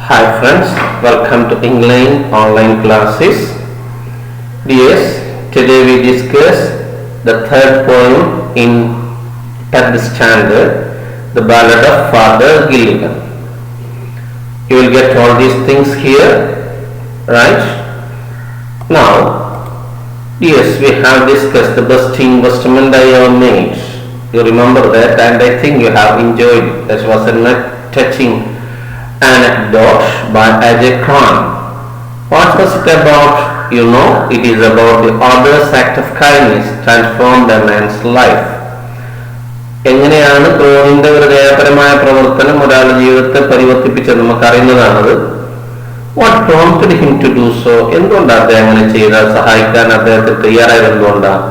Hi friends, welcome to England online classes. Yes, today we discuss the third poem in 10th standard, the Ballad of Father Gilligan. You will get all these things here, right? Now, yes, we have discussed the best investment I ever made. You remember that, and I think you have enjoyed it. That was a touching anecdote by Ajay Khan. What was it about? You know, it is about the other's act of kindness transformed a man's life. എങ്ങനെയാണ് ക്രോണിന്റെ ഒരു ദയാപരമായ പ്രവർത്തനം ഒരാളുടെ ജീവിതത്തെ പരിവർത്തിപ്പിച്ചത് നമുക്കറിയുന്നതാണത്. What prompted him to do so? എന്തുകൊണ്ടാണ് അദ്ദേഹം അങ്ങനെ ചെയ്താൽ സഹായിക്കാൻ അദ്ദേഹത്തെ തയ്യാറായത്? എന്തുകൊണ്ടാണ്?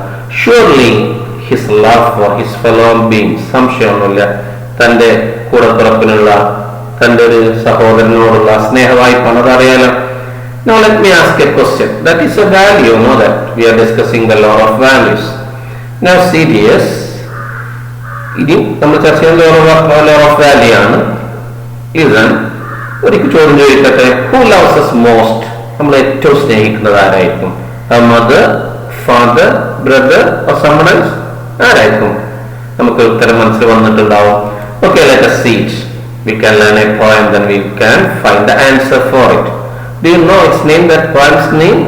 Surely his love for his fellow beings. സംശയമൊന്നുമില്ല, തന്റെ കൂടപ്പിറപ്പിനുള്ള തന്റെ ഒരു സഹോദരനോടുള്ള സ്നേഹവായ്പാണ്. അതറിയാലോ. Now let me ask a question. That is a value, know that we are discussing the law of values. Now serious. ഇനി നമ്മൾ ചർച്ച ചെയ്യുന്ന law of value ആണ്. ഇതാണ് ഒരിക്കൽ ചോദ്യം ചോദിക്കട്ടെ, who loves us most? നമ്മൾ ഏറ്റവും സ്നേഹിക്കുന്നത് ആരായിരിക്കും? A mother, father, brother or someone else? ആരായിരിക്കും? നമുക്ക് ഉത്തരം മനസ്സിൽ വന്നിട്ടുണ്ടാവും. Okay, let us see it. We can learn a poem, then we can find the answer for it. Do you know its name, that poem's name?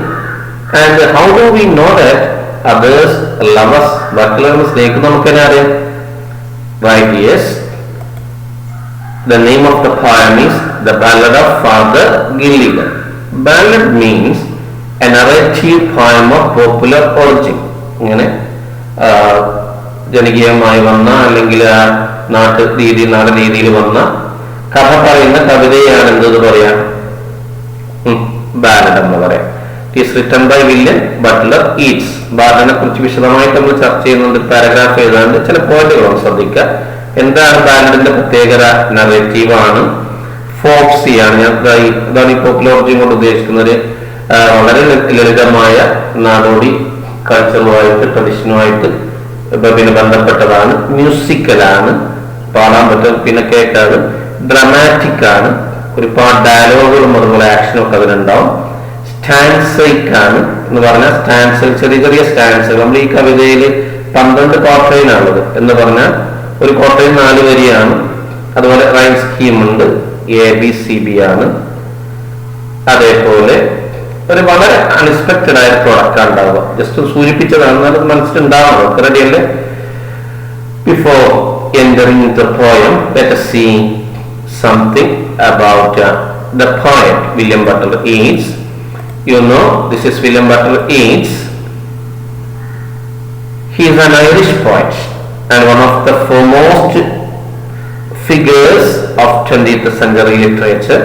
And how do we know that others love us? ബാക്കിയുള്ളവർ സ്നേഹിക്കും നമുക്കെന്നെ അറിയാം. Right, yes. The name of the poem is The Ballad of Father Gilligan. Ballad means a narrative poem of popular origin. ഇങ്ങനെ ജനകീയമായി വന്ന അല്ലെങ്കിൽ നാടൻ രീതിയിൽ വന്ന കഥ പറയുന്ന കവിതയാണ് എന്ത് പറയാം, ബാലഡ് എന്ന് പറയാം. It is written by William Butler Yeats. ബാലഡിനെ കുറിച്ച് വിശദമായിട്ട് നമ്മൾ ചർച്ച ചെയ്യുന്നുണ്ട്. പാരഗ്രാഫ് എഴുതാണ്ട് ചില പോയിന്റുകളൊന്നും ശ്രദ്ധിക്കുക. എന്താണ് ബാലഡിന്റെ പ്രത്യേകത? നറേറ്റീവ് ആണ്, ഫോക്സി ആണ്. ഇതാണ് ഈ പോപ്പുലർ ഒറിജിൻ കൊണ്ട് ഉദ്ദേശിക്കുന്നത്. വളരെ ലളിതമായ നാടോടി കൾച്ചറുമായിട്ട് ട്രഡീഷനുമായിട്ട് പിന്നെ ബന്ധപ്പെട്ടതാണ്. മ്യൂസിക്കലാണ്, പാടാൻ പറ്റും, പിന്നെ കേൾക്കാതെ. ഡ്രമാറ്റിക് ആണ്, ഒരുപാട് ഡയലോഗുകളും അതുപോലെ ആക്ഷനും ഒക്കെ അതിനുണ്ടാവും. സ്റ്റാൻസൈക്ക് ആണ് എന്ന് പറഞ്ഞാൽ സ്റ്റാൻസൽ, ചെറിയ ചെറിയ സ്റ്റാൻസുകൾ. നമ്മൾ ഈ കവിതയിൽ 12 ക്വാർട്ടൈനാണുള്ളത് എന്ന് പറഞ്ഞാൽ ഒരു ക്വാർട്ടൈൻ 4 വരിയാണ്. അതുപോലെ റൈം സ്കീം ഉണ്ട്, ABCB ആണ്. അതേപോലെ ഒരു വളരെ അൺഎക്സ്പെക്റ്റഡ് ആയ പ്രൊഡക്റ്റ് ഉണ്ടാവുക. ജസ്റ്റ് സൂചിപ്പിച്ചതാണ്, അത് മനസ്സിലുണ്ടാവണം. റെഡി അല്ലേ? Before entering the poem, let us see something about the poet William Butler Yeats. You know, this is William Butler Yeats. He is an Irish poet and one of the foremost figures of 20th century literature.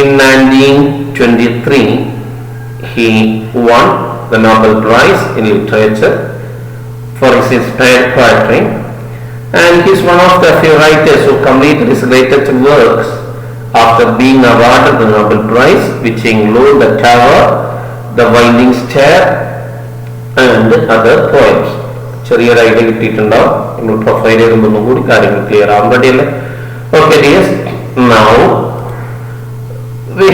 In 1923, he won the Nobel Prize in Literature for his inspired poetry, and he is one of the few writers who completed his greatest works after being awarded the Nobel Prize, which include The Tower, The Winding Stair and other poems. ചെറിയൊരു idea കിട്ടിയിട്ടുണ്ടാവും. നമ്മൾ profile ചെയ്യുമ്പോൾ കൂടി കാര്യങ്ങൾ clear ആവാൻ റെഡിയല്ലേ? Okay dears, now we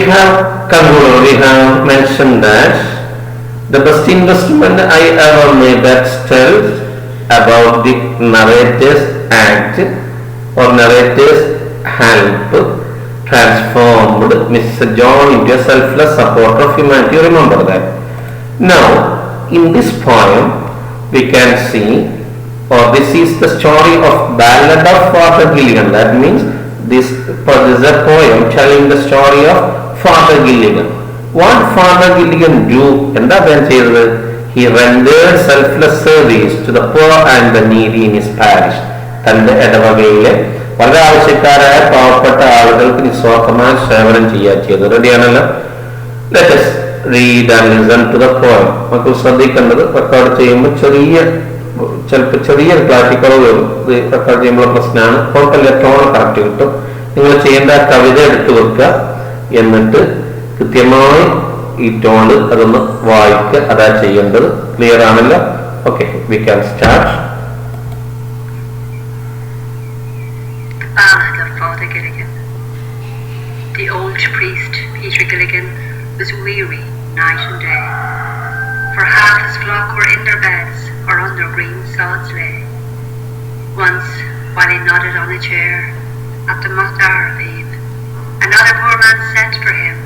have mentioned that the best investment I ever made, that tells about the narrator's act or narrator's help transformed Mr. John into a selfless supporter of humanity. You remember that? Now, in this poem, we can see, or this is the story of Ballad of Father Gilligan. That means this is a poem telling the story of Father Gilligan. What Father Gilligan do? എന്താ അദ്ദേഹം ചെയ്തത്? He rendered selfless service to the poor and the needy in his parish. തന്റെ ഇടവകയിലെ വളരെ ആവശ്യക്കാരായ പാവപ്പെട്ട ആളുകൾക്ക് നിസ്വാർത്ഥമായ സേവനം ചെയ്തത്. റെഡിയാണല്ലോ? Let us read and listen to the poem. നമുക്ക് ശ്രദ്ധിക്കേണ്ടത്, റെക്കോർഡ് ചെയ്യുമ്പോൾ ചിലപ്പോൾ ചെറിയ ക്ലാസിക്കൽ റെക്കോർഡ് ചെയ്യുമ്പോൾ പ്രശ്നമാണ്. കുഴപ്പമില്ല, ടോൺ കറക്റ്റ് കിട്ടും. നിങ്ങൾ ചെയ്യേണ്ട കവിത എടുത്തു വെക്കുക, എന്നിട്ട് കൃത്യമായി ഈ ടോണ് അതൊന്ന് വായിക്കുക. അതാ ചെയ്യേണ്ടത്. ക്ലിയർ ആണല്ലോ? Okay, we can start. Ballad of Father Gilligan. The old priest, Peter Gilligan, was weary night and day, for half his flock were in their beds or on their green sods lay. Once, while he nodded on a chair at the mock hour of eve, another poor man sent for him,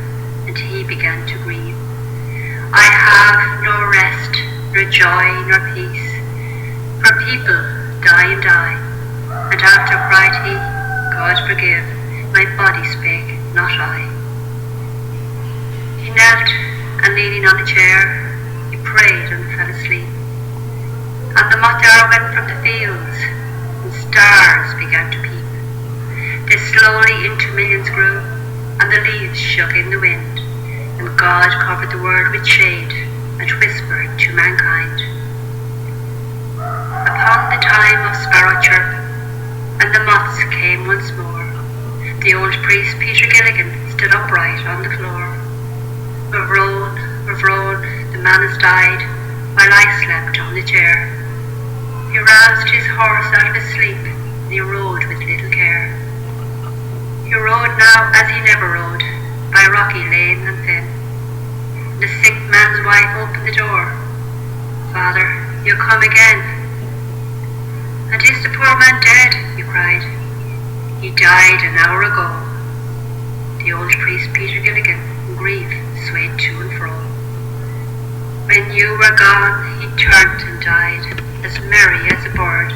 and he began to grieve. I have no rest, nor joy, nor peace, for people die and die. And after cried he, God forgive, my body spake, not I. He knelt, and leaning on a chair, he prayed and fell asleep. And the mock hour went from the fields, and stars began to peep. They slowly into millions grew, and the leaves shook in the wind, and God covered the world with shade, and whispered to mankind. Upon the time of sparrow chirp, and the moths came once more, the old priest Peter Gilligan stood upright on the floor. Mavrone, the man has died, while I slept on the chair. He roused his horse out of his sleep, and he rode with little care. He rode now as he never rode, by rocky lane and thin. The sick man's wife opened the door. Father, you come again. And is the poor man dead? He cried. He died an hour ago. The old priest Peter Gilligan, in grief, swayed to and fro. When you were gone, he turned and died, as merry as a bird.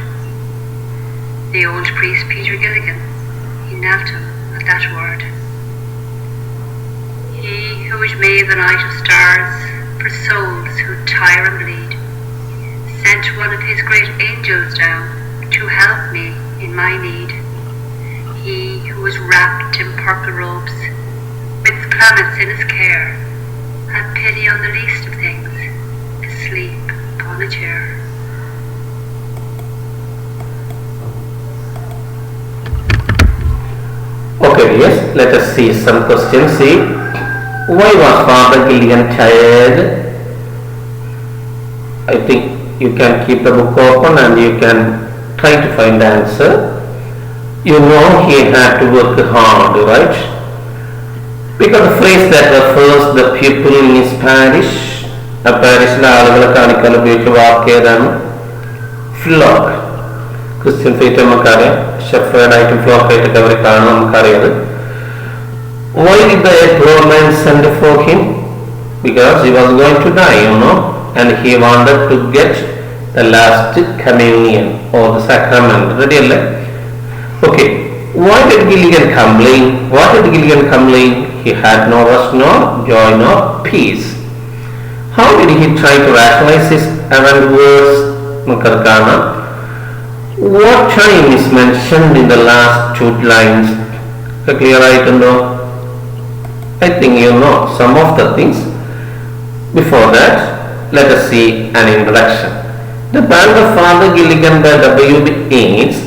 The old priest Peter Gilligan, he knelt him at that word. He who has made the night of stars for souls who tire and bleed, sent one of his great angels down to help me in my need. He who was wrapped in purple robes, with planets in his care, had pity on the least of things, asleep upon a chair. Okay, yes, let us see some questions. See, why was Father Gilligan tired? I think you can keep the book open and you can try to find the answer. You know he had to work hard, right? Because the phrase that refers the people in his parish, a parishile ആളുകളെ കാണിക്കാൻ ഉപയോഗിച്ച വാക്ക് ഏതാണ്? Flock. Christian fate നമുക്കറിയാം, ഷെഫേർഡായിട്ടും ഫ്ലോക്കായിട്ടൊക്കെ അവരെ കാണും, നമുക്കറിയാം. Why did the poor man send for him? Because he was going to die, you know, and he wanted to get the last communion or the sacrament. Ready? Okay. Why did Gilligan complain? What did Gilligan complain? He had no rest, no joy, no peace. How did he try to rationalize his errant words? Makarkana. What time is mentioned in the last two lines? Clear right? No? I think you know some of the things. Before that, let us see an introduction. The Band of Father Gilligan by W.B. Yeats,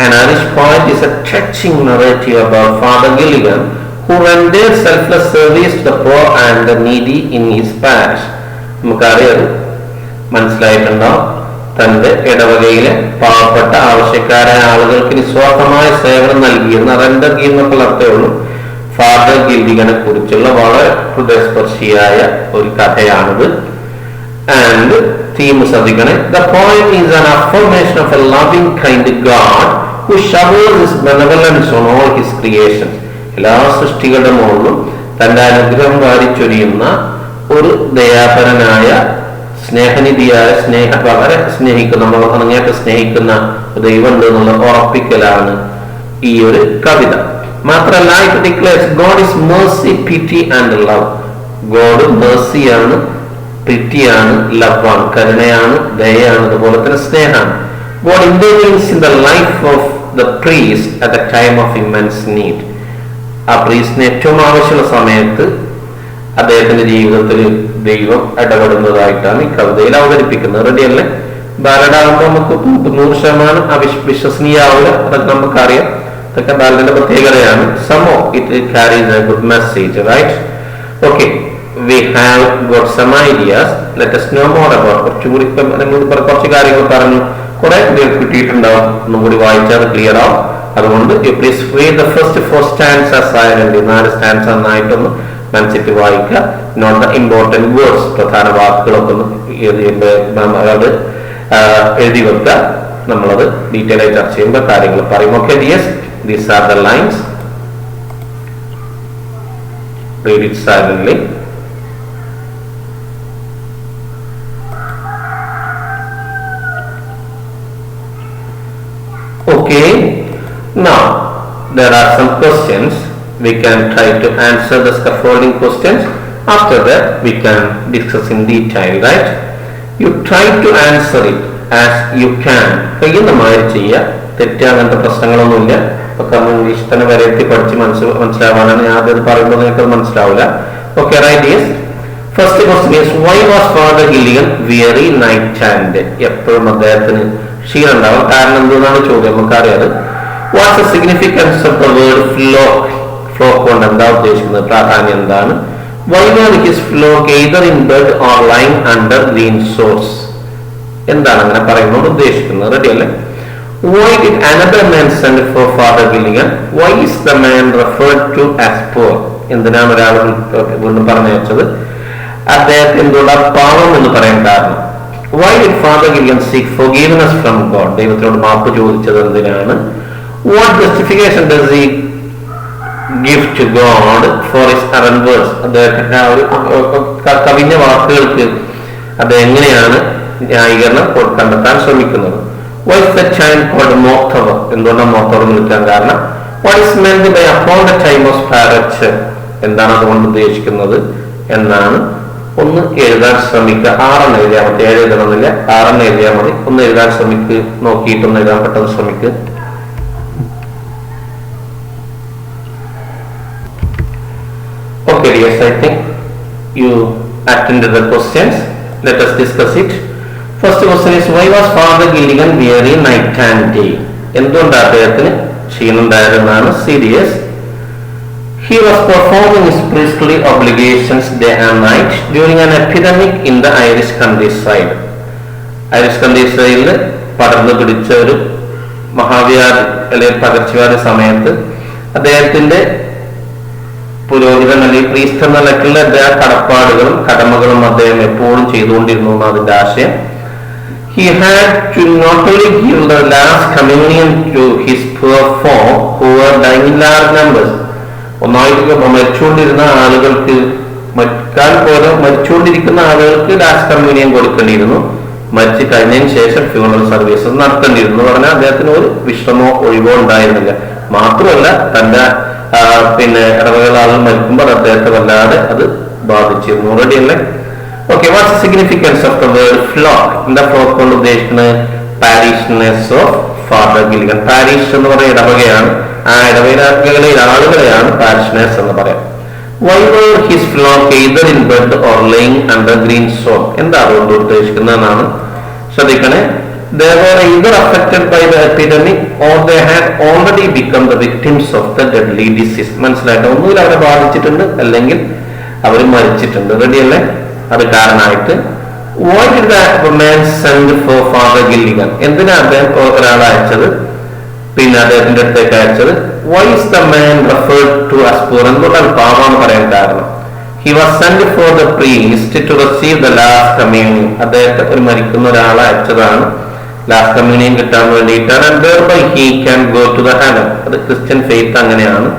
an Irish poet, is a touching narrative about Father Gilligan, who rendered selfless service to the poor and the needy in his parish. നമുക്കറിയാം, മനസ്സിലായിട്ടുണ്ടാവും. തന്റെ ഇടവകയിലെ പാവപ്പെട്ട ആവശ്യക്കാരായ ആളുകൾക്ക് നിസ്വാർത്ഥമായ സേവനം നൽകിയെന്ന render എന്നൊക്കെ അർത്ഥമുള്ളൂ. Father ഗിൽലിഗനെ കുറിച്ചുള്ള വളരെ ഹൃദയസ്പർശിയായ ഒരു കഥയാണിത്. ആൻഡ് തീം ശ്രദ്ധിക്കണേ. The poem is an affirmation of a loving kind God who showers his benevolence on all his creations. എല്ലാ സൃഷ്ടികളുടെ മുകളിലും തന്റെ അനുഗ്രഹം വാരിച്ചൊരിയുന്ന ഒരു ദയാപരനായ സ്നേഹനിധിയായ വളരെ സ്നേഹിക്കുന്ന, നമ്മൾ അങ്ങേയറ്റം സ്നേഹിക്കുന്ന ദൈവമുണ്ട് എന്നുള്ള ഉറപ്പിക്കലാണ് ഈ ഒരു കവിത. മാത്രമല്ല, it declares God is mercy, pity and love. God mercyയാണ്, പിറ്റിയാണ്, ലവാണ്, കരുണയാണ്, ദയയാണ്, അതുപോലെ തന്നെ സ്നേഹമാണ്. God intervenes in the life of the priest at the time of immense need. ആ പ്രീസ്റ്റിന് ഏറ്റവും ആവശ്യമുള്ള സമയത്ത് അദ്ദേഹത്തിന്റെ ജീവിതത്തിൽ ദൈവം ഇടപെടുന്നതായിട്ടാണ് ഈ കവിതയിൽ അവതരിപ്പിക്കുന്നത്. റെഡിയല്ലേ? ബാലഡാകുമ്പോൾ നമുക്ക് 100% വിശ്വസനീയാവില്ല, അതൊക്കെ നമുക്കറിയാം. ഇതൊക്കെ ബാലന്റെ പ്രത്യേകതയാണ്. Somehow it carries a good message, right? Okay, we have got some ideas. Let us know more about. കുറച്ചുകൂടി കുറച്ച് കാര്യങ്ങൾ പറഞ്ഞു, കുറെ കിട്ടിയിട്ടുണ്ടാവും. ഒന്നും കൂടി വായിച്ചാൽ ക്ലിയർ ആവും. അതുകൊണ്ട് you please read the first 4 stanzas silently. 4 stanza നന്നായിട്ടൊന്ന് മനസ്സിട്ട് വായിക്കുക. നോട്ട് ദ ഇമ്പോർട്ടന്റ് വേർഡ്സ്, പ്രധാന വാക്കുകളൊക്കെ ഒന്ന് അത് എഴുതി വെക്കുക. നമ്മളത് ഡീറ്റെയിൽ ആയി ചർച്ച ചെയ്യുമ്പോൾ കാര്യങ്ങൾ പറയും. Okay dears, these are the lines. Read it silently. Okay, now there are some questions. We can try to answer the scaffolding questions. After that we can discuss in detail, right? You try to answer it as you can. കഴിയുന്നമായി ചെയ്യുക. തെറ്റ് അങ്ങനത്തെ പ്രശ്നങ്ങളൊന്നുമില്ല. ഒക്കെ English തന്നെ വരെ എത്തി പഠിച്ച് മനസ്സിലാവാനാണ് ഞാൻ ആദ്യം പറയുമ്പോൾ നിങ്ങൾക്ക് മനസ്സിലാവില്ല. Okay right. Yes, first question is why was Father Gilligan very night and? എപ്പോഴും അദ്ദേഹത്തിന് ക്ഷീണം ഉണ്ടാവും. കാരണം എന്തെന്നാണ് ചോദ്യം, നമുക്കറിയാതെ. What's the significance of the word flock? Flock കൊണ്ട് എന്താ ഉദ്ദേശിക്കുന്നത്, പ്രാധാന്യം എന്താണ്? Why was his flock either in bed or lying under green sods? എന്താണ് അങ്ങനെ പറയുന്നത് ഉദ്ദേശിക്കുന്നത്? റെഡി അല്ലേ? Why did another man send for Father Gilligan? Why is the man referred to as പൂർ? എന്തിനാണ് ഒരാൾ വീണ്ടും പറഞ്ഞു വെച്ചത് അദ്ദേഹത്തെ എന്തുകൊണ്ട് പാവം എന്ന് പറയാൻ കാരണം? Why did Father Gilligan seek forgiveness from God? ദൈവത്തിനോട് മാപ്പ് ചോദിച്ചത് എന്തിനാണ്? What justification does he give to God for his errant words? അദ്ദേഹത്തിന്റെ ആ ഒരു കവിഞ്ഞ വാക്കുകൾക്ക് അത് എങ്ങനെയാണ് ന്യായീകരണം കണ്ടെത്താൻ ശ്രമിക്കുന്നത്? Why is the child called Mothava? എന്തുകൊണ്ടാണ് മോത്തവർ വിളിക്കാൻ കാരണം? What is meant by upon the time of parature? എന്താണ് അതുകൊണ്ട് ഉദ്ദേശിക്കുന്നത് എന്നാണ് ഒന്ന് എഴുതാൻ ശ്രമിക്കുക. 6 എഴുതിയാൽ മതി, 7 എഴുതണമെന്നില്ല, 6 എഴുതിയാൽ മതി. ഒന്ന് എഴുതാൻ ശ്രമിക്കുക, നോക്കിയിട്ടൊന്ന് എഴുതാൻ പെട്ടെന്ന് ശ്രമിക്കുക. Okay, yes, I think you attended the questions. Let us discuss it. First question is why was Father Gilligan weary night and day? എന്തുകൊണ്ടാണ് അദ്ദേഹത്തിന് ക്ഷീണം ഉണ്ടായിരുന്നാണ്? Serious. He was performing his priestly obligations day and night during an epidemic in the Irish countryside. Irish countryside പടർന്നു പിടിച്ച ഒരു മഹാവ്യാധി അല്ലെങ്കിൽ പകർച്ചവ്യാധി സമയത്ത് അദ്ദേഹത്തിന്റെ പുരോഹിതൻ അല്ലെങ്കിൽ പ്രീസ്റ്റ് എന്ന നിലയ്ക്കുള്ള അദ്ദേഹം കടപ്പാടുകളും കടമകളും അദ്ദേഹം എപ്പോഴും ചെയ്തുകൊണ്ടിരുന്നു എന്ന് അതിന്റെ ആശയം. He had to not only give the last communion to his poor folk who were dying in large numbers. ഒന്നായിട്ട് മരിച്ചുകൊണ്ടിരുന്ന ആളുകൾക്ക്, മരിക്കാൻ പോലെ മരിച്ചുകൊണ്ടിരിക്കുന്ന ആളുകൾക്ക് ലാസ്റ്റ് കമ്മ്യൂണിയൻ കൊടുക്കേണ്ടിയിരുന്നു. മരിച്ചു കഴിഞ്ഞതിന് ശേഷം ഫ്യൂണറൽ സർവീസസ് നടത്തേണ്ടിയിരുന്നു. പറഞ്ഞാൽ അദ്ദേഹത്തിന് ഒരു വിശ്രമോ ഒഴിവോ ഉണ്ടായിരുന്നില്ല. മാത്രമല്ല തന്റെ ഇടവകൾ ആളുകൾ മരിക്കുമ്പോൾ അദ്ദേഹത്തെ വല്ലാതെ അത് ബാധിച്ചിരുന്നു. റെഡി അല്ലേ? Okay, what's significance of the word flock? എന്താ ഫ്ലോക്ക് കൊണ്ട് ഉദ്ദേശിക്കുന്നത്? Parishioners of father Gilligan. Parish എന്ന് പറയുന്ന ഇടവകയാണ്. ആ ഇടവകകളിലെ ആളുകളെയാണ് പാരിഷ്നേഴ്സ് എന്ന് പറയാം. Why were his flock either in bed or laying under green soil? എന്താ അതുകൊണ്ട് ഉദ്ദേശിക്കുന്നതെന്നാണ് ശ്രദ്ധിക്കണേ. They were either affected by the epidemic or they had already become the victims of the deadly disease. മനസ്സിലായിട്ട് ഒന്നുകിൽ അവരെ ബാധിച്ചിട്ടുണ്ട് അല്ലെങ്കിൽ അവർ മരിച്ചിട്ടുണ്ട്. റെഡി അല്ലേ? അത് കാരണമായിട്ട് why did the man send for Father Gilligan? എന്തിനാ അദ്ദേഹം ഒരാളെ അയച്ചത്, പിന്നെ അദ്ദേഹത്തിന്റെ അടുത്തേക്ക് അയച്ചത്? Why is the man referred to as poor? എന്തുകൊണ്ടാണ് പാവം പറയാൻ കാരണം? He was sent for the priest to receive the last communion. അദ്ദേഹത്തെ ഒരു മരിക്കുന്ന ഒരാളെ അയച്ചതാണ് ലാസ്റ്റ് കമ്മ്യൂണിയൻ കിട്ടാൻ വേണ്ടിയിട്ടാണ്. And thereby he can go to the heaven. അത് ക്രിസ്ത്യൻ ഫെയ്ത്ത് അങ്ങനെയാണ്.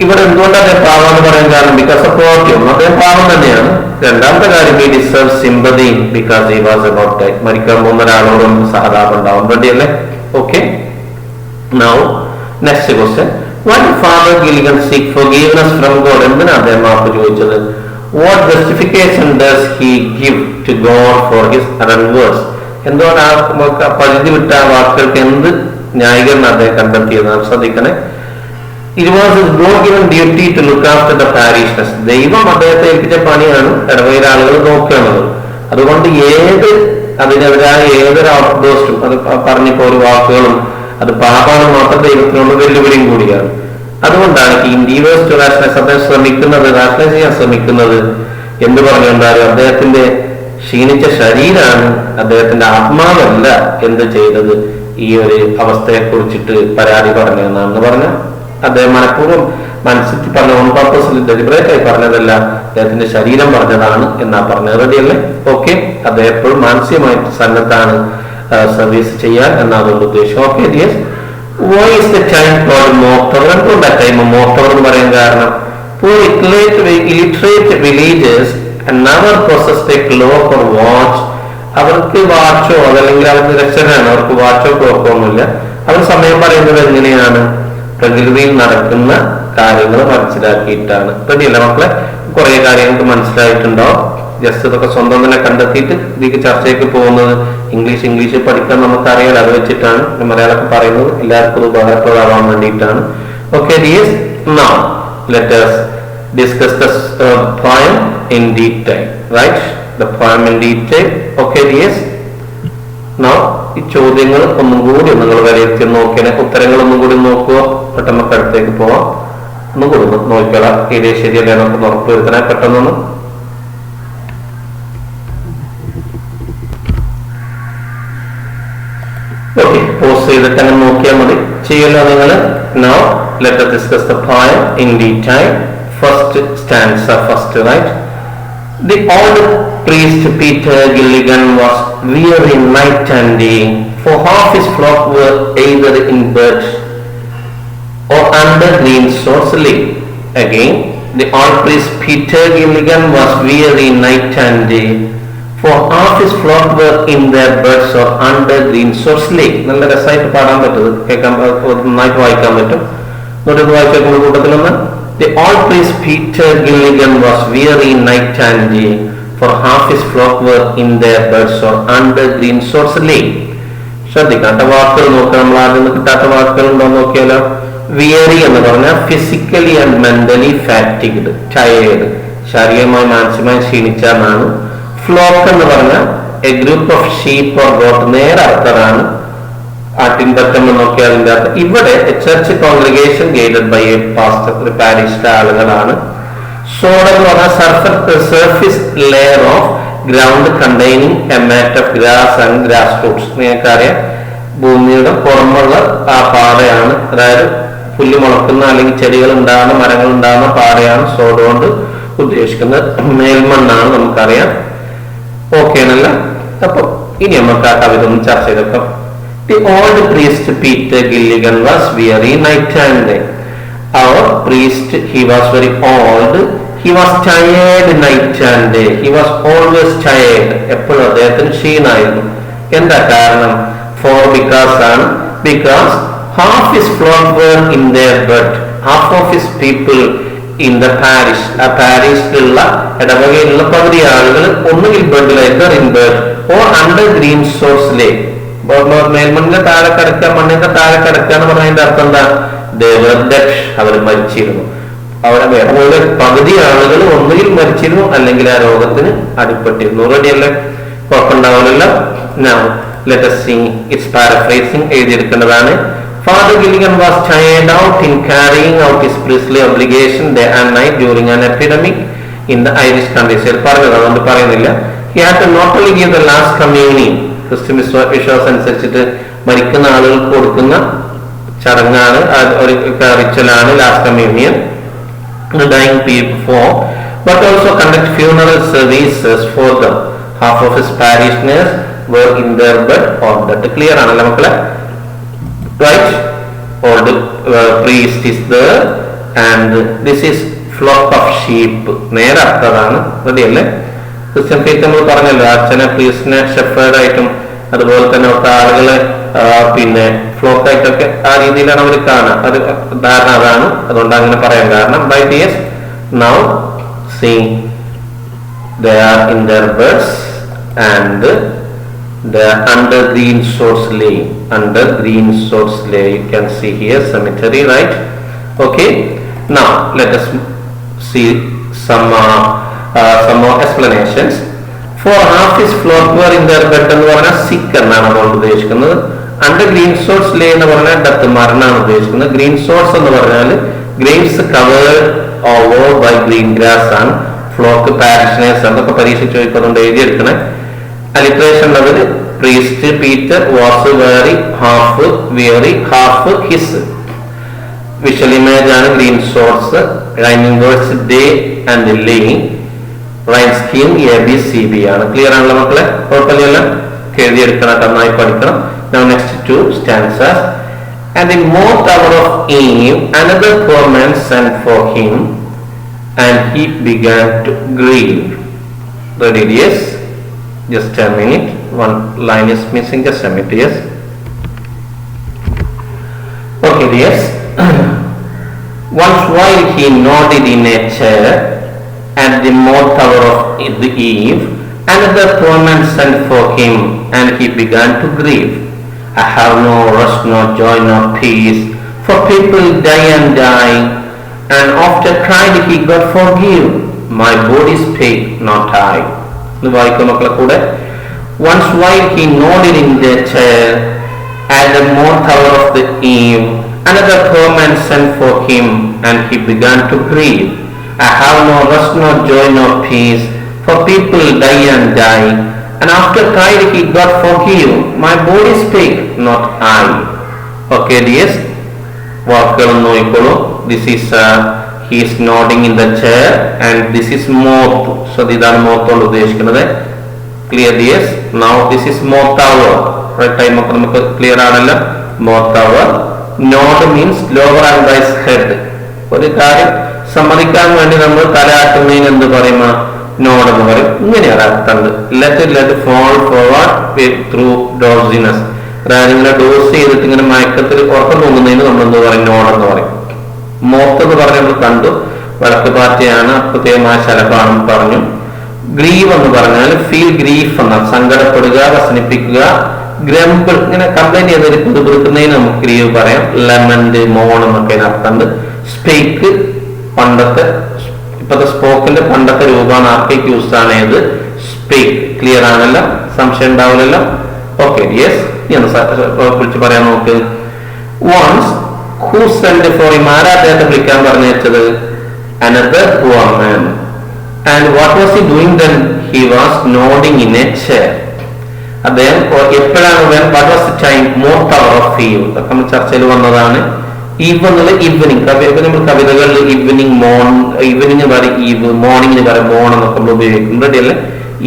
ഇവിടെ എന്തുകൊണ്ട് അദ്ദേഹം പാവം എന്ന് പറയാൻ കാരണം? Because of poverty. അദ്ദേഹം പാവം തന്നെയാണ്. രണ്ടാമത്തെ കാര്യം he deserves sympathy because he was about to die. മരിക്കാൻ പോകുന്ന ഒരാളോടും സഹതാപം ഉണ്ടാവും. റെഡി അല്ലേ? Okay. Now, next question. Why did Father Gilligan seek forgiveness from God? എന്തിനാ അദ്ദേഹം മാപ്പ് ചോദിച്ചത്? What justification does he give to God for his errant words? എന്തുകൊണ്ട് ആ പരിധി വിട്ട ആ വാക്കുകൾക്ക് എന്ത് ന്യായീകരണം അദ്ദേഹം കണ്ടെത്തിയതാണ്? ശ്രദ്ധിക്കണേ. It was his God-given duty to look after the parishioners. ദൈവം അദ്ദേഹത്തെ ഏൽപ്പിച്ച പണിയാണ് ഇടവകയിലെ ആളുകൾ നോക്കുന്നത്. അതുകൊണ്ട് അതിനെതിരായ ഏതൊരു ഔട്ട്ബോസ്റ്റും, അത് പറഞ്ഞിപ്പോ ഒരു വാക്കുകളും അത് പാപാണ് മാത്രം ദൈവത്തിനുള്ള വെല്ലുവിളിയും കൂടിയാണ്. അതുകൊണ്ടാണ് ഇൻഡീവേഴ്സ് ടു റാഷണലൈസ് അദ്ദേഹം ശ്രമിക്കുന്നത്, റാഷണലൈസ് ചെയ്യാൻ ശ്രമിക്കുന്നത് എന്ന് പറഞ്ഞുകൊണ്ടാണ് അദ്ദേഹത്തിന്റെ ക്ഷീണിച്ച ശരീരമാണ്, അദ്ദേഹത്തിന്റെ ആത്മാവല്ല എന്ത് ചെയ്തത് ഈ ഒരു അവസ്ഥയെ കുറിച്ചിട്ട് പരാതി പറഞ്ഞതെന്നാണെന്ന് പറഞ്ഞ അദ്ദേഹം മനഃപൂർവ്വം മനസ്സിൽ പറഞ്ഞ ഓൺ പർപ്പസിൽ ഡെലിബറേറ്റ് ആയി പറഞ്ഞതല്ല, അദ്ദേഹത്തിന്റെ ശരീരം പറഞ്ഞതാണ് എന്നാ പറഞ്ഞത്. റെഡിയല്ലേ? ഓക്കെ. അദ്ദേഹം എപ്പോഴും മാനസികമായിട്ട് സന്നദ്ധാണ് സർവീസ് ചെയ്യാൻ എന്നാണ് ഉദ്ദേശം. Okay dears, why is the child called mocker? എന്തുകൊണ്ടാ ടൈം മോക്കർ എന്ന് പറയാൻ കാരണം? poor illiterate villagers never possessed a clock or watch. അവർക്ക് വാച്ചോ അതല്ലെങ്കിൽ അവർക്ക് രക്ഷകനാണ്, അവർക്ക് വാച്ചോ ക്ലോക്കോ ഒന്നുമില്ല. അവർ സമയം പറയുന്നത് എങ്ങനെയാണ്? പ്രകൃതിയിൽ നടക്കുന്ന കാര്യങ്ങൾ മനസ്സിലാക്കിയിട്ടാണ്. റെഡിയല്ല മക്കളെ? കുറെ കാര്യങ്ങൾക്ക് മനസ്സിലായിട്ടുണ്ടോ? ജസ്റ്റ് ഇതൊക്കെ സ്വന്തം തന്നെ കണ്ടെത്തിയിട്ട് ഇതിലേക്ക് ചർച്ചയ്ക്ക് പോകുന്നത്. ഇംഗ്ലീഷ് പഠിക്കാൻ നമുക്കറിയാം, അത് വെച്ചിട്ടാണ് മലയാളമൊക്കെ പറയുന്നത്. എല്ലാവർക്കും ഉപകാരപ്രദമാവാൻ വേണ്ടിയിട്ടാണ്. Okay dears, now let us discuss the poem in detail, right? The poem in detail. Okay dears, now ഈ ചോദ്യങ്ങൾ ഒന്നും കൂടി നിങ്ങൾ വിലയിരുത്തി നോക്കിയാൽ ഉത്തരങ്ങൾ ഒന്നും കൂടി നോക്കുക. പെട്ടെന്ന് അടുത്തേക്ക് പോവാം. ഒന്നും കൂടി നോക്കിയോളാം, ഇതേ ശരിയല്ലേ നമുക്ക് ഉറപ്പ് വരുത്തണേ പെട്ടെന്നൊന്ന്. ഓക്കെ, പോസ് ചെയ്തിട്ട് അങ്ങനെ നോക്കിയാൽ മതി. ചെയ്യല്ലോ നിങ്ങൾ. Now let us discuss the poem in detail. First stanza first, right? The old priest Peter Gilligan was weary night and day, for half his flock were either in bed or under green sorts leaf. Again, the old priest Peter Gilligan was weary night and day, for half his flock were in their beds or under green sorts leaf. നല്ല രസമായിട്ട് പാടാൻ പറ്റും, കേൾക്കാൻ നന്നായിട്ട് വായിക്കാൻ പറ്റും. എന്നിട്ട് വായിച്ചേക്കുന്ന കൂട്ടത്തിലൊന്ന്. The old priest Peter Gilligan was weary night and day, for half his flock were in their beds or under green sorts leaf. ശ്രദ്ധിക്കാത്ത വാക്കുകൾ നോക്കാം. നമ്മൾ ആദ്യം കിട്ടാത്ത വാക്കുകൾ ഉണ്ടോ നോക്കിയാലോ. വിയറി എന്ന് പറഞ്ഞാൽ physically and mentally fatigued, tired, ശാരീരികമായി മാനസികമായി ക്ഷീണിച്ചാണ്. ഫ്ലോക്ക് എന്ന് പറഞ്ഞാൽ a group of sheep or goat, നേരെ അർത്ഥമാണ്. ആട്ടിൻപറ്റം നോക്കിയാൽ അതിൻ്റെ അർത്ഥം. ഇവിടെ church congregation guided by a pastor, ഒരു പാരിഷിലെ ആളുകളാണ്. സോഡ് എന്ന് പറഞ്ഞാൽ surface layer of ground containing a mat of grass and grass fruits. നിങ്ങൾക്കറിയാം, ഭൂമിയുടെ പുറമുള്ള ആ പാറയാണ്, അതായത് പുല്ല് മുളക്കുന്ന അല്ലെങ്കിൽ ചെടികൾ ഉണ്ടാകുന്ന മരങ്ങൾ ഉണ്ടാകുന്ന പാറയാണ് സോഡ് കൊണ്ട് ഉദ്ദേശിക്കുന്നത്. മേൽമണ്ണാണ് നമുക്കറിയാം. ഓക്കെ ആണല്ല? അപ്പൊ ഇനി നമുക്ക് ആ കവിത ഒന്ന് ചർച്ച ചെയ്തേക്കാം. The old priest Peter Gilligan was weary night and day. Our priest, he was very old. He was tired night and day. He was always tired. എപ്പോഴും അദ്ദേഹത്തിന് ക്ഷീണമായിരുന്നു. എന്താ കാരണം? Because half his flock were in their bed. Half of his people in the parish. ആ പാരിഷിലുള്ള ഇടവകയിലുള്ള പകുതി ആളുകൾ ഒന്നുകിൽ ബെഡിലായിട്ട് in bed or under green sods ലേക്ക്. മേൽമണ്ണിന്റെ താഴെ കിടക്കുക, മണ്ണിന്റെ താഴെ കിടക്കുക എന്ന് പറഞ്ഞതിന്റെ അർത്ഥം എന്താ? അവർ മരിച്ചിരുന്നു. അവരുടെ പകുതി ആളുകൾ ഒന്നുകിൽ മരിച്ചിരുന്നു അല്ലെങ്കിൽ ആ രോഗത്തിന് അടിപ്പെട്ടിരുന്നു. റെഡിയല്ലേ? കുഴപ്പമുണ്ടാവില്ലല്ലോ. Now let us see its paraphrasing. എഴുതിയെടുക്കേണ്ടതാണ്. Father Gilligan was tired out in carrying out his priestly obligation day and night during an epidemic in the Irish countryside. പറഞ്ഞത് അതുകൊണ്ട് പറയുന്നില്ല. He had to not only give the last communion, Christian വിശ്വാസം അനുസരിച്ചിട്ട് മരിക്കുന്ന ആളുകൾക്ക് കൊടുക്കുന്ന ചടങ്ങാണ്, ഒരു റിച്വലാണ് last communion, dying people for, but also conduct funeral services for them. Half of his parishioners were in their bed or dead. Clear ആണല്ലോ മക്കളെ? Right? Old priest is there and this is flock of sheep. നേരെ അർത്ഥമാണ്. റെഡിയല്ലേ? Christian faith നമ്മൾ പറഞ്ഞല്ലോ, അച്ഛനെ പ്രീസ്റ്റിനെ ഷെഫേർഡായിട്ടും അതുപോലെ തന്നെ ഒക്കെ ആളുകളെ പിന്നെ ഫ്ലോക്ക് ആയിട്ടൊക്കെ ആ രീതിയിലാണ് അവർ കാണുക. അത് ധാരണ അതാണ്, അതുകൊണ്ട് അങ്ങനെ പറയാൻ കാരണം. Bye dears, now see they are in their beds and they are under green sods lay. Under green sods lay, you can see here cemetery, right? Okay, now let us see some more explanations. For half his flock were in their bed എന്ന് പറഞ്ഞാൽ സിക്ക് എന്നാണ് അതുകൊണ്ട് ഉദ്ദേശിക്കുന്നത്. Under green sods ലേ എന്ന് പറഞ്ഞാൽ death, മരണമാണ് ഉദ്ദേശിക്കുന്നത്. ഗ്രീൻ സോർസ് എന്ന് പറഞ്ഞാൽ graves covered over by green grass ആണ്. ഫ്ലോക്ക് പാരിഷനേഴ്സ് എന്നൊക്കെ പരീക്ഷ ചോദിക്കുന്നതുകൊണ്ട് എഴുതിയെടുക്കണേ. Alliteration level priest Peter was very half weary, half his. Visual image ആണ് green shorts, rhyming words day and lay, rhyme scheme ABCB ആണ്. Clear ആണല്ലോ മക്കളെ? കുഴപ്പമില്ല, എഴുതിയെടുക്കണം, നന്നായി പഠിക്കണം. Now next two stanzas. And in more hour of eve, another poor man sent for him, and he began to grieve. Ready? Yes. Just a minute. One line is missing. Just a minute. Yes. Okay. Yes. Once while he nodded in a chair at the more hour of the eve, another poor man sent for him, and he began to grieve. I have no rest, no joy, no peace, for people die and die, and after cried he got forgive. My body spake, not I. Once while he nodded in the chair at the more hour of the eve, another poor man sent for him, and he began to grieve. I have no rest, no joy, no peace, for people die and die, and after cried he got forgive. My body spake, not I. Okay, yes. This is he is nodding in the chair, and this is moth. So this is moth. Clear? Yes. Now this is moth hour. Right time clear ആണല്ലോ. Moth hour. Nod means lower and his head. ഒരു കാര്യം സമ്മതിക്കാൻ വേണ്ടി നമ്മൾ തലയാട്ടുന്നതിന് എന്ത് പറയുക? Node എന്ന് പറയും. ഇങ്ങനെയാണ് അർത്ഥം. Let fall forward through drowsiness. അതായത് ഇങ്ങനെ ഡോസ് ചെയ്തിട്ട് ഇങ്ങനെ മയക്കത്തിൽ ഉറക്കം തോന്നുന്നതിന് നമ്മൾ എന്ത് പറയും? നോഡ് എന്ന് പറയും. മോത്ത് എന്ന് പറഞ്ഞ് നമ്മൾ കണ്ടു, വടക്ക് പാറ്റയാണ്, പ്രത്യേകമായ ശലഭാണെന്ന് പറഞ്ഞു. ഗ്രീവ് എന്ന് പറഞ്ഞാൽ ഫീൽ ഗ്രീഫ് എന്ന സങ്കടപ്പെടുക, വ്യസനിപ്പിക്കുക. ഗ്രംബിൾ ഇങ്ങനെ കംപ്ലൈന്റ് ചെയ്തൊരു പുതുപുതുക്കുന്നതിന് നമുക്ക് ഗ്രീവ് പറയാം. ലെമന്റ്, മോൺ എന്നൊക്കെ അതിനർത്ഥമുണ്ട്. സ്പേക്ക് പണ്ടത്തെ, ഇപ്പത്തെ സ്പോക്കിന്റെ പണ്ടത്തെ രൂപമാണ്. ആർക്കേക്ക് യൂസ് ആണ് ഏത്? സ്പേക്ക്. ക്ലിയർ ആണല്ലോ? സംശയം ഉണ്ടാവില്ലല്ലോ? ഓക്കെ. യെസ്. കുറിച്ച് പറയാൻ നോക്ക്. Ones who sent for him? ആരാ അദ്ദേഹത്തെ വിളിക്കാൻ പറഞ്ഞു വെച്ചത്? Another poor man. And what was he doing then? He was nodding in a chair. അദ്ദേഹം എപ്പോഴാണ്? what was the time? more hour of eve. നമ്മൾ ചർച്ചയിൽ വന്നതാണ്. ഈവ് എന്നുള്ള ഈവനിങ്. നമ്മൾ കവിതകളിൽ ഈവനിങ്, ഈവനിങ് പറയും ഈവ്, മോർണിംഗിന് പറയും മോൺ എന്നൊക്കെ നമ്മൾ ഉപയോഗിക്കും. റെഡി അല്ലേ?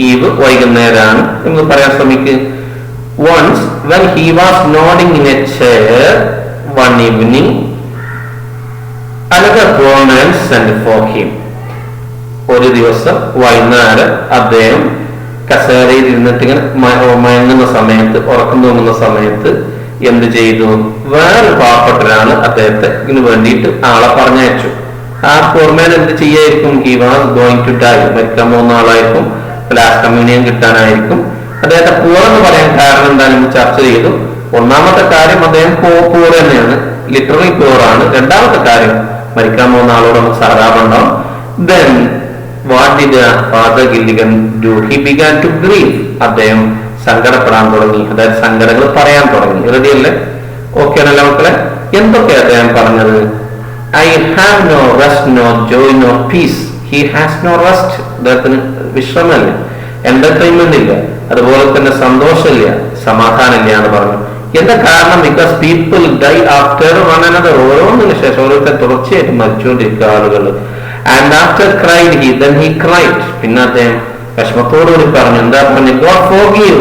ഈവ് വൈകുന്നേരമാണ് നമ്മൾ പറയാൻ ശ്രമിക്കുക. Once when he was nodding in a chair one evening, another poor man sent for him. ഒരു ദിവസം വൈകുന്നേരം അദ്ദേഹം കസേരയിൽ ഇരുന്നിട്ട് ഇങ്ങനെ മയങ്ങുന്ന സമയത്ത്, ഉറക്കം തോന്നുന്ന സമയത്ത് എന്ത് ചെയ്തു? വേറെ പാവപ്പെട്ടവരാണ് അദ്ദേഹത്തിന് വേണ്ടിയിട്ട് ആളെ പറഞ്ഞയച്ചു. ആ പോർമാൻ എന്ത് ചെയ്യായിരിക്കും? He was going to die. മരിക്കാൻ പോകുന്ന ആളായിരിക്കും. ലാസ്റ്റ് കമ്മ്യൂണിയൻ കിട്ടാനായിരിക്കും. അദ്ദേഹത്തെ പൂർ എന്ന് പറയാൻ കാരണം എന്തായാലും ചർച്ച ചെയ്തു. ഒന്നാമത്തെ കാര്യം അദ്ദേഹം പൂർ തന്നെയാണ്, ലിറ്ററലി പൂർ ആണ്. രണ്ടാമത്തെ കാര്യം മരിക്കാൻ പോകുന്ന ആളോട് നമുക്ക് സഹതാപമുണ്ടാവും. Then what did Father Gilligan do? He began to grieve. അദ്ദേഹം സങ്കടപ്പെടാൻ തുടങ്ങി, അതായത് സങ്കടങ്ങൾ പറയാൻ തുടങ്ങി. റെഡി അല്ലേ? ഓക്കെ ആണല്ലോ മക്കളെ? എന്തൊക്കെ അദ്ദേഹം പറഞ്ഞത്? I have no rest, no joy, no peace. He has no rest. അദ്ദേഹത്തിന് വിശ്രമമില്ല, എന്റർടൈൻമെന്റ് ഇല്ല, അതുപോലെ തന്നെ സന്തോഷമില്ല, സമാധാനമില്ല എന്ന് പറഞ്ഞു. എന്താ കാരണം? Because people die after one another. ഓരോന്നിനു ശേഷം ഓരോരുത്തർ തുടർച്ചയായിട്ട് മരിച്ചുകൊണ്ടിരിക്കുക ആളുകൾ. And after cried he, then he cried. പിന്നെ അദ്ദേഹം വിഷമത്തോടുകൂടി പറഞ്ഞു. എന്താ പറഞ്ഞു? God forgive,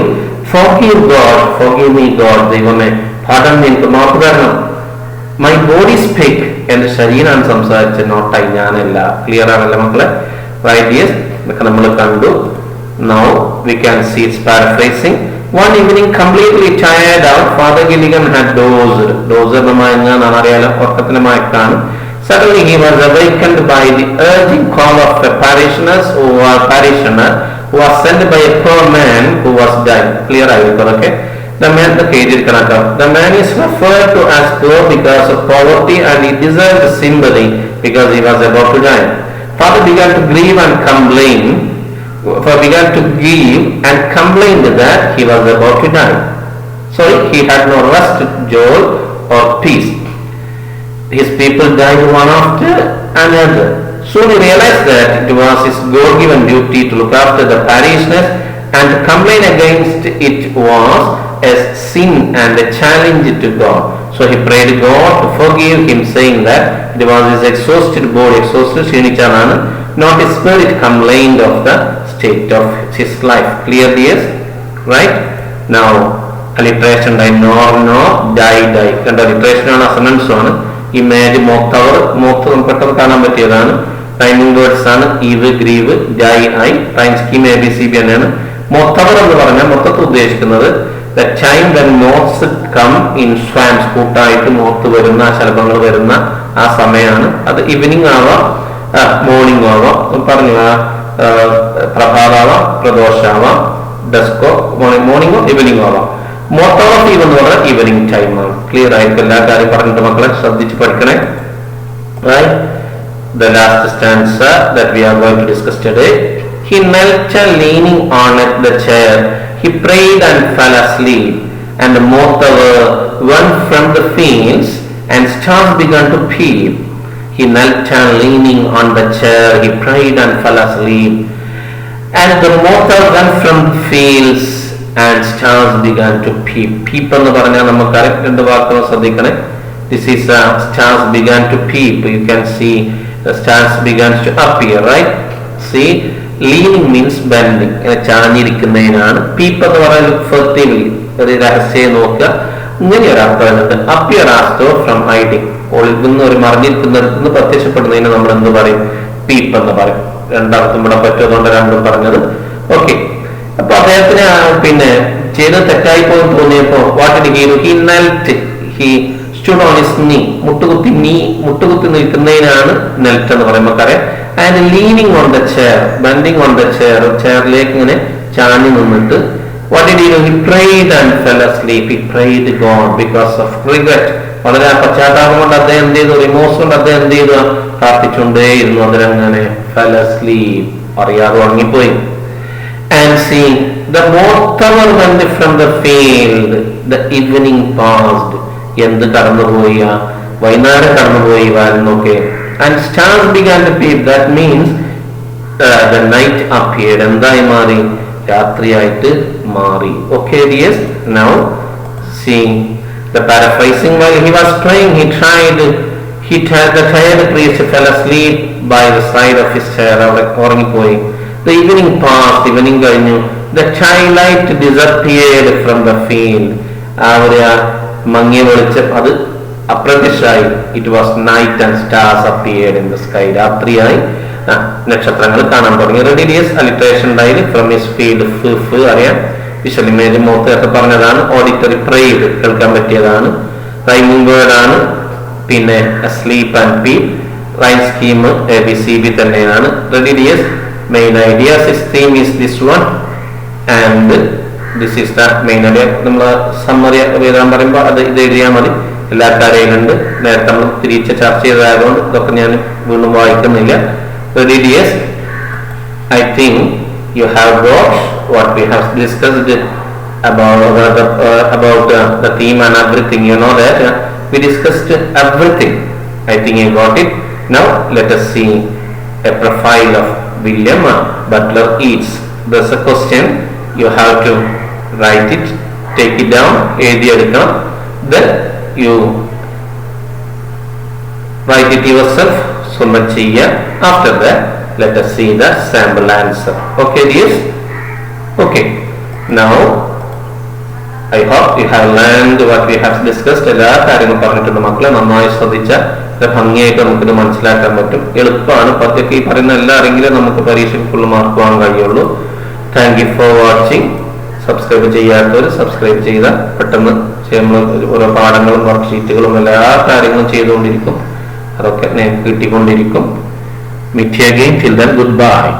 forgive God, forgive me God. ദൈവമേ പാഠം എനിക്ക് മാപ്പ് തരണം. മൈ ബോഡി സ്പീക്ക്, എന്റെ ശരീരമാണ് സംസാരിച്ചത്, നോട്ടായി ഞാനല്ല. ക്ലിയർ ആണല്ലോ മക്കളെ? റൈറ്റ്? യെസ്. ഇതൊക്കെ നമ്മൾ കണ്ടു. Now we can see it's paraphrasing. One evening, completely tired out, Father Gilligan had dozed. Dozed എന്ന് മയങ്ങാന്നാണ് അറിയാലോ, ഉറക്കത്തിന് മയക്കാണ്. Suddenly he was awakened by the urging call of a parishioner who was sent by a poor man who was dying. Clear ആയിരിക്കും? Okay. The man is referred to as poor because of poverty, and he deserved sympathy because he was about to die. Father began to grieve and complain. Began to give and complained that he was about to die. Sorry, he had no rest, joy or peace. His people died one after another. Soon he realized that it was his God-given duty to look after the parishioners and to complain against it was a sin and a challenge to God. So he prayed God to forgive him, saying that it was his exhausted body, not his spirit, complained of the state of his life. Clear, yes? Right? Now alliteration die, no, die കണ്ട alliteration ആണ്, assonance ആണ്. Image മോക്തവർ പെട്ടെന്ന് കാണാൻ പറ്റിയതാണ്. Rhyming words ആണ് eve, grieve, die, I. Rhyme scheme ABCB തന്നെയാണ്. മോക്തവർ എന്ന് പറഞ്ഞാൽ മൊത്തത്തിൽ ഉദ്ദേശിക്കുന്നത് the time when moths come in swarms, കൂട്ടായിട്ട് മോത്ത് വരുന്ന, ശലഭങ്ങൾ വരുന്ന ആ സമയമാണ്. അത് ഈവനിങ് ആവാം, മോർണിംഗ് ആവാം, പറഞ്ഞു പ്രഭാതാവാം, പ്രദോഷാവാം, ഡസ്കോ, മോർണിംഗോ ഈവനിങ് ആവാം. മോത്ത് ഓഫ് ഈവ് എന്ന് പറഞ്ഞാൽ ഈവനിങ് ടൈം ആണ്. ക്ലിയർ ആയിരിക്കും? എല്ലാ കാര്യം പറഞ്ഞിട്ട് മക്കളെ ശ്രദ്ധിച്ച് പഠിക്കണേ. Right? The last stanza that we are going to discuss today. He knelt leaning on the chair. He prayed and fell asleep, and the moth went from the fields, and stars began to peep. He knelt leaning on the chair. He prayed and fell asleep, and the moth went from the fields, and stars began to peep. Peep എന്ന് പറഞ്ഞാൽ നമുക്ക് രണ്ട് വാക്കുകൾ ശ്രദ്ധിക്കണേ. This is stars began to peep. You can see the stars began to appear, right? See, leaning means bending. ഇങ്ങനെ ചാഞ്ഞിരിക്കുന്നതിനാണ്. Peep എന്ന് പറയുന്നത് ഫർട്ടീവ്ലി, ഒരു രഹസ്യം നോക്കുക, ഇങ്ങനെ ഒരു അർത്ഥമുണ്ട്. അപ്പിയർ ആസ്റ്റോ ഫ്രം ഹൈഡിങ്, ഒളിക്കുന്ന ഒരു മറിഞ്ഞിരിക്കുന്നിടത്തുനിന്ന് പ്രത്യക്ഷപ്പെടുന്നതിന് നമ്മൾ എന്ത് പറയും? പീപ്പ് എന്ന് പറയും. രണ്ടർത്ഥം ഇവിടെ പറ്റുന്നതുകൊണ്ട് രണ്ടും പറഞ്ഞത്. ഓക്കെ, അപ്പൊ അദ്ദേഹത്തിന് പിന്നെ ചെയ്ത് തെറ്റായി പോയി തോന്നിയപ്പോ what he knelt, he stood on his knee, മുട്ടുകുത്തി നിൽക്കുന്നതിനാണ് നെൽറ്റ് എന്ന് പറയുമ്പോൾ അറിയാം. And leaning on the chair, bending on the chair, ചെയറിലേക്ക് ഇങ്ങനെ ചാഞ്ഞു നിന്നിട്ട് what did he do? He prayed and fell asleep. He prayed God because of regret. വളരെ പശ്ചാത്താപം കൊണ്ട് അദ്ദേഹം എന്ത് ചെയ്തു? റിമോഴ്സ് കൊണ്ട് അദ്ദേഹം എന്ത് ചെയ്തു? പ്രാർത്ഥിച്ചുകൊണ്ടേയിരുന്നു. അതിലങ്ങനെ fell asleep, അറിയാതെ ഉറങ്ങിപ്പോയി. And see, the moth went from the field, the evening passed. എന്ത് കടന്നുപോയി? വൈകുന്നേരം കടന്നുപോയി വാരുന്നൊക്കെ. And stars began to peep. That means the night appeared. എന്തായി മാറി? രാത്രിയായിട്ട് മാറി. Okay, yes. Now see the paraphrasing. While he was praying, the tired priest fell asleep by the side of his chair. ഉറങ്ങിപ്പോയി. The evening passed. Evening കഴിഞ്ഞു. The twilight disappeared from the field. മങ്ങിയ വെളിച്ചം അത് അപ്രത്യക്ഷമായി. It was night and stars appeared in the sky. രാത്രിയായി നക്ഷത്രങ്ങൾ കാണാൻ തുടങ്ങി. റെഡിലിയസ് alliteration daily from his field അറിയാം. വിഷ്വൽ ഇമേജ് മോത്ത് ഒക്കെ പറഞ്ഞതാണ്. ഓഡിറ്ററി പ്രൈഡ് കേൾക്കാൻ പറ്റിയതാണ്. റൈമിംഗ് വേർഡ് ആണ്. പിന്നെ സ്ലീപ്പ് ആൻഡ് പീ. റൈം സ്കീം ABCB തന്നെയാണ്. റെഡിലിയസ് main ideas. His theme is this one and this is the main idea. നമ്മൾ സമ്മറി എഴുതാൻ പറയുമ്പോൾ അത് ഇത് എഴുതിയാൽ മതി. എല്ലാ കാര്യങ്ങളുണ്ട്. നേരത്തെ നമ്മൾ തിരിച്ച് ചർച്ച ചെയ്തതായതുകൊണ്ട് ഇതൊക്കെ ഞാൻ വീണ്ടും വായിക്കുന്നില്ല. Yes, I think you have got what we have discussed about the theme and everything. You know that we discussed everything. I think you got it. Now let us see a profile of William Butler Yeats. There's a question. You have to write it, take it down, എഴുതിയെടുക്കണം. Then you write it yourself, submit ചെയ്യുക. After that, let us see the sample answer. Okay, dears? Okay. Now, I hope you have learned what we have discussed. എല്ലാ കാര്യങ്ങളും പറഞ്ഞിട്ടുണ്ട് മക്കളെ. നന്നായി ശ്രദ്ധിച്ചാൽ ഭംഗിയായിട്ട് നമുക്കിത് മനസ്സിലാക്കാൻ പറ്റും. എളുപ്പമാണ്. പത്തൊക്കെ ഈ പറയുന്ന എല്ലാം അറിയെങ്കിലും നമുക്ക് പരീക്ഷയ്ക്ക് ഫുൾ മാർക്ക് വാങ്ങാൻ കഴിയുള്ളൂ. Thank you for watching. Subscribe ചെയ്യാത്തവർ സബ്സ്ക്രൈബ് ചെയ്താൽ പെട്ടെന്ന് നമ്മൾ ഓരോ പാഠങ്ങളും വർക്ക്ഷീറ്റുകളും എല്ലാ കാര്യങ്ങളും ചെയ്തുകൊണ്ടിരിക്കും. അതൊക്കെ നിങ്ങൾക്ക് കിട്ടിക്കൊണ്ടിരിക്കും. Meet you again. Till then, goodbye.